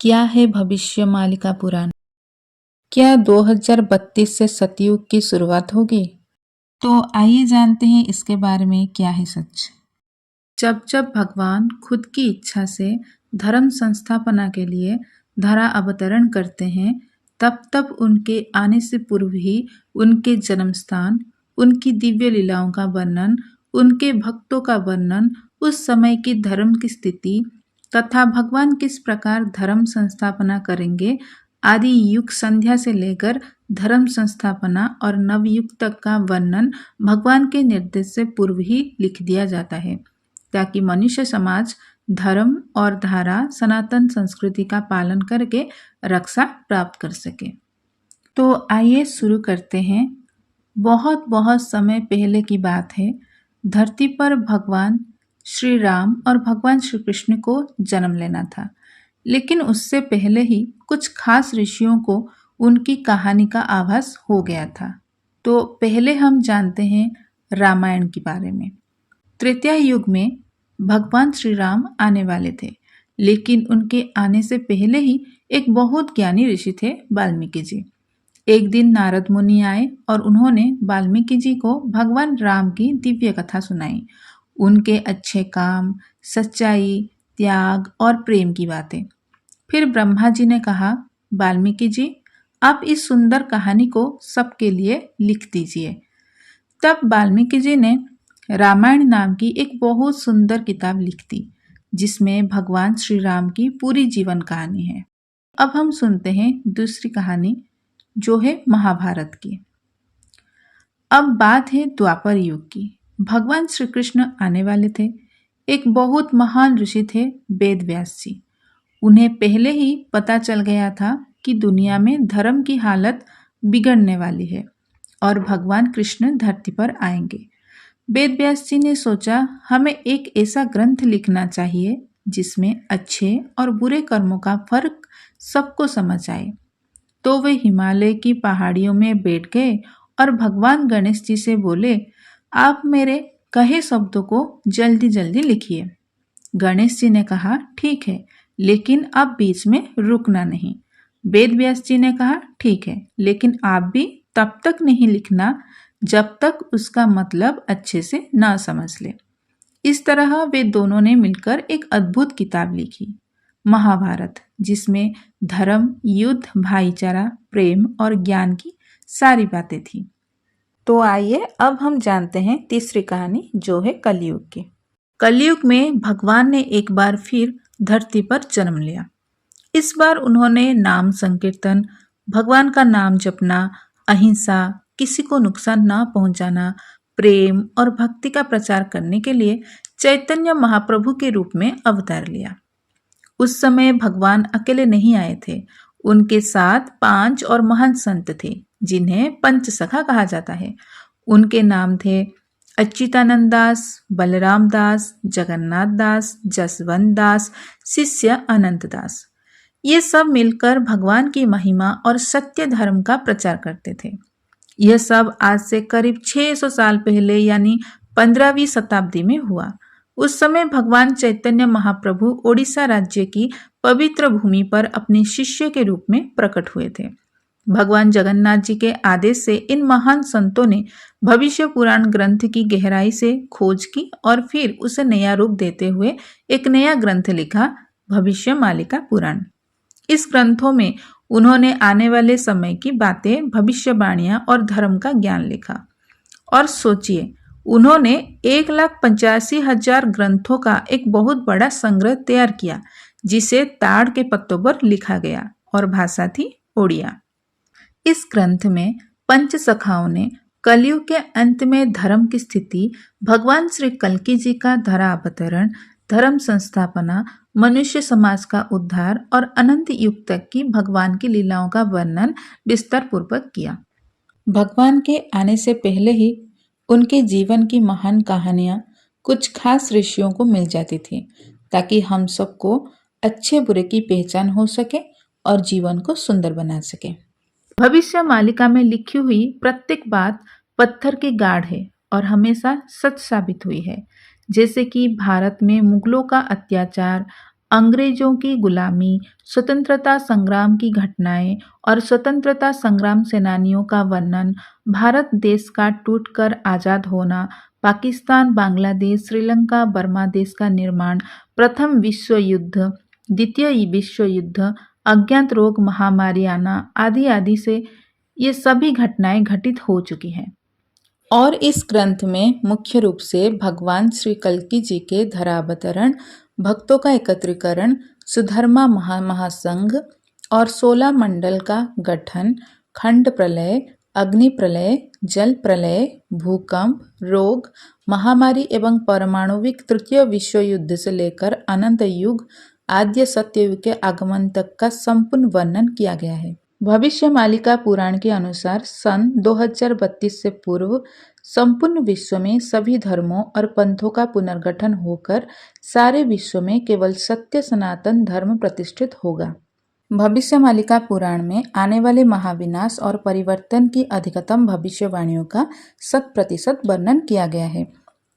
क्या है भविष्य मालिका पुराण? क्या 2032 से सतयुग की शुरुआत होगी? तो आइए जानते हैं इसके बारे में क्या है सच। जब जब भगवान खुद की इच्छा से धर्म संस्थापना के लिए धरा अवतरण करते हैं, तब तब उनके आने से पूर्व ही उनके जन्म स्थान, उनकी दिव्य लीलाओं का वर्णन, उनके भक्तों का वर्णन, उस समय की धर्म की स्थिति तथा भगवान किस प्रकार धर्म संस्थापना करेंगे आदि युग संध्या से लेकर धर्म संस्थापना और नवयुग तक का वर्णन भगवान के निर्देश से पूर्व ही लिख दिया जाता है, ताकि मनुष्य समाज धर्म और धारा सनातन संस्कृति का पालन करके रक्षा प्राप्त कर सके। तो आइए शुरू करते हैं। बहुत बहुत समय पहले की बात है। धरती पर भगवान श्री राम और भगवान श्री कृष्ण को जन्म लेना था, लेकिन उससे पहले ही कुछ खास ऋषियों को उनकी कहानी का आभास हो गया था। तो पहले हम जानते हैं रामायण के बारे में। त्रेता युग में भगवान श्री राम आने वाले थे, लेकिन उनके आने से पहले ही एक बहुत ज्ञानी ऋषि थे, वाल्मीकि जी। एक दिन नारद मुनि आए और उन्होंने वाल्मीकि जी को भगवान राम की दिव्य कथा सुनाई, उनके अच्छे काम, सच्चाई, त्याग और प्रेम की बातें। फिर ब्रह्मा जी ने कहा, वाल्मीकि जी, आप इस सुंदर कहानी को सबके लिए लिख दीजिए। तब वाल्मीकि जी ने रामायण नाम की एक बहुत सुंदर किताब लिख दी, जिसमें भगवान श्री राम की पूरी जीवन कहानी है। अब हम सुनते हैं दूसरी कहानी, जो है महाभारत की। अब बात है द्वापर युग की। भगवान श्री कृष्ण आने वाले थे। एक बहुत महान ऋषि थे, वेद व्यास जी। उन्हें पहले ही पता चल गया था कि दुनिया में धर्म की हालत बिगड़ने वाली है और भगवान कृष्ण धरती पर आएंगे। वेद व्यास जी ने सोचा, हमें एक ऐसा ग्रंथ लिखना चाहिए जिसमें अच्छे और बुरे कर्मों का फर्क सबको समझ आए। तो वे हिमालय की पहाड़ियों में बैठ गए और भगवान गणेश जी से बोले, आप मेरे कहे शब्दों को जल्दी जल्दी लिखिए। गणेश जी ने कहा, ठीक है, लेकिन आप बीच में रुकना नहीं। वेद व्यास जी ने कहा, ठीक है, लेकिन आप भी तब तक नहीं लिखना जब तक उसका मतलब अच्छे से ना समझ ले। इस तरह वे दोनों ने मिलकर एक अद्भुत किताब लिखी, महाभारत, जिसमें धर्म, युद्ध, भाईचारा, प्रेम और ज्ञान की सारी बातें थी। तो आइए अब हम जानते हैं तीसरी कहानी, जो है कलयुग की। कलयुग में भगवान ने एक बार फिर धरती पर जन्म लिया। इस बार उन्होंने नाम संकीर्तन, भगवान का नाम जपना, अहिंसा, किसी को नुकसान ना पहुंचाना, प्रेम और भक्ति का प्रचार करने के लिए चैतन्य महाप्रभु के रूप में अवतार लिया। उस समय भगवान अकेले नहीं आए थे, उनके साथ 5 और महान संत थे, जिन्हें पंचसखा कहा जाता है। उनके नाम थे अच्युतानंद दास, बलराम दास, जगन्नाथ दास, जसवंत दास, शिष्य अनंत दास। ये सब मिलकर भगवान की महिमा और सत्य धर्म का प्रचार करते थे। यह सब आज से करीब 600 साल पहले यानी 15वीं शताब्दी में हुआ। उस समय भगवान चैतन्य महाप्रभु ओडिशा राज्य की पवित्र भूमि पर अपने शिष्य के रूप में प्रकट हुए थे। भगवान जगन्नाथ जी के आदेश से इन महान संतों ने भविष्य पुराण ग्रंथ की गहराई से खोज की और फिर उसे नया रूप देते हुए एक नया ग्रंथ लिखा, भविष्य मालिका पुराण। इस ग्रंथों में उन्होंने आने वाले समय की बातें, भविष्यवाणियां और धर्म का ज्ञान लिखा। और सोचिए, उन्होंने 1,85,000 ग्रंथों का एक बहुत बड़ा संग्रह तैयार किया, जिसे ताड़ के पत्तों पर लिखा गया और भाषा थी ओडिया। इस ग्रंथ में पंचसखाओं ने कलयुग के अंत में धर्म की स्थिति, भगवान श्री कल्कि जी का धरा अवतरण, धर्म संस्थापना, मनुष्य समाज का उद्धार और अनंत युग तक की भगवान की लीलाओं का वर्णन विस्तार पूर्वक किया। भगवान के आने से पहले ही उनके जीवन की महान कहानियां कुछ खास ऋषियों को मिल जाती थी, ताकि हम सबको अच्छे बुरे की पहचान हो सके और जीवन को सुंदर बना सके। भविष्य मालिका में लिखी हुई प्रत्येक बात पत्थर की गाढ़ है और हमेशा सच साबित हुई है। जैसे कि भारत में मुगलों का अत्याचार, अंग्रेजों की गुलामी, स्वतंत्रता संग्राम की घटनाएं और स्वतंत्रता संग्राम सेनानियों का वर्णन, भारत देश का टूटकर आज़ाद होना, पाकिस्तान, बांग्लादेश, श्रीलंका, बर्मा देश का निर्माण, प्रथम विश्व युद्ध, द्वितीय विश्व युद्ध, अज्ञात रोग, महामारी आना आदि आदि से ये सभी घटनाएं घटित हो चुकी हैं। और इस ग्रंथ में मुख्य रूप से भगवान श्री कल्की जी के धरावतरण, भक्तों का एकत्रीकरण, सुधर्मा महासंघ और 16 मंडल का गठन, खंड प्रलय, अग्नि प्रलय, जल प्रलय, भूकंप, रोग, महामारी एवं परमाणुविक तृतीय विश्व युद्ध से लेकर अनंत युग आद्य सत्ययुग के आगमन तक का संपूर्ण वर्णन किया गया है। भविष्य मालिका पुराण के अनुसार सन 2032 से पूर्व संपूर्ण विश्व में सभी धर्मों और पंथों का पुनर्गठन होकर सारे विश्व में केवल सत्य सनातन धर्म प्रतिष्ठित होगा। भविष्य मालिका पुराण में आने वाले महाविनाश और परिवर्तन की अधिकतम भविष्यवाणियों का 100% वर्णन किया गया है,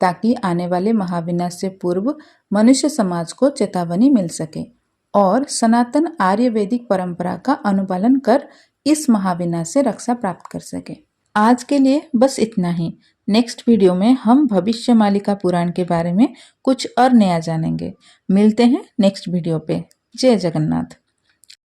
ताकि आने वाले महाविनाश से पूर्व मनुष्य समाज को चेतावनी मिल सके और सनातन आर्यवैदिक परंपरा का अनुपालन कर इस महाविनाश से रक्षा प्राप्त कर सके। आज के लिए बस इतना ही। नेक्स्ट वीडियो में हम भविष्य मालिका पुराण के बारे में कुछ और नया जानेंगे। मिलते हैं नेक्स्ट वीडियो पे। जय जगन्नाथ।